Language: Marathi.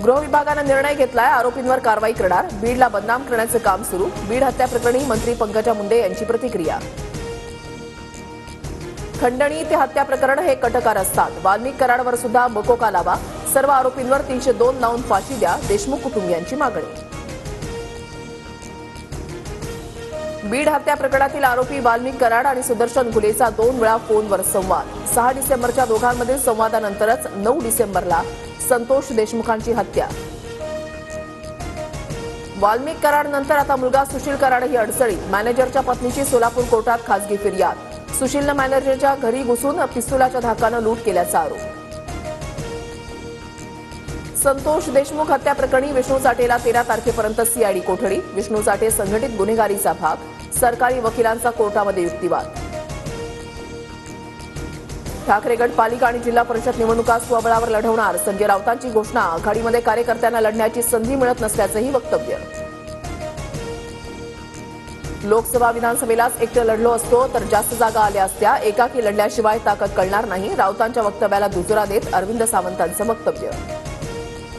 गृह विभागाने निर्णय घेतलाय, आरोपींवर कारवाई करणार. बीडला बदनाम करण्याचे काम सुरू. बीड हत्या प्रकरणी मंत्री पंकजा मुंडे यांची प्रतिक्रिया. खंडणी ते हत्या प्रकरण हे कटकार असतात. वाल्मिक कराडवर सुद्धा मकोका लावा. सर्व आरोपींवर 302 लावून फाशी द्या. देशमुख कुटुंबियांची मागणी. बीड हत्या प्रकरणातील आरोपी वाल्मिक कराड आणि सुदर्शन घुलेचा 2 वेळा फोनवर संवाद. 6 डिसेंबरच्या दोघांमधील संवादानंतरच 9 डिसेंबरला संतोष देशमुखांची हत्या. वाल्मिक कराड नंतर आता मुलगा सुशील कराडही अडचणीत. मॅनेजरच्या पत्नीची सोलापूर कोर्टात खासगी फिर्याद. सुशीलनं मॅनेजरच्या घरी घुसून पिस्तुलाच्या धाकानं लूट केल्याचा आरोप. संतोष देशमुख हत्या प्रकरणी विष्णू चाटेला 13 तारखेपर्यंत सीआयडी कोठडी. विष्णू चाटे संघटित गुन्हेगारीचा भाग. सरकारी वकिलांचा कोर्टामध्ये युक्तिवाद. ठाकरे गट पालिका आणि जिल्हा परिषद निवडणुका स्वबळावर लढवणार. संजय राऊतांची घोषणा. आघाडीमध्ये कार्यकर्त्यांना लढण्याची संधी मिळत नसल्याचंही वक्तव्य. लोकसभा विधानसभेलाच एकटं लढलो असतो तर जास्त जागा आल्या असत्या. एकाकी लढल्याशिवाय ताकद कळणार नाही. राऊतांच्या वक्तव्याला दुजोरा देत अरविंद सावंतांचं वक्तव्य.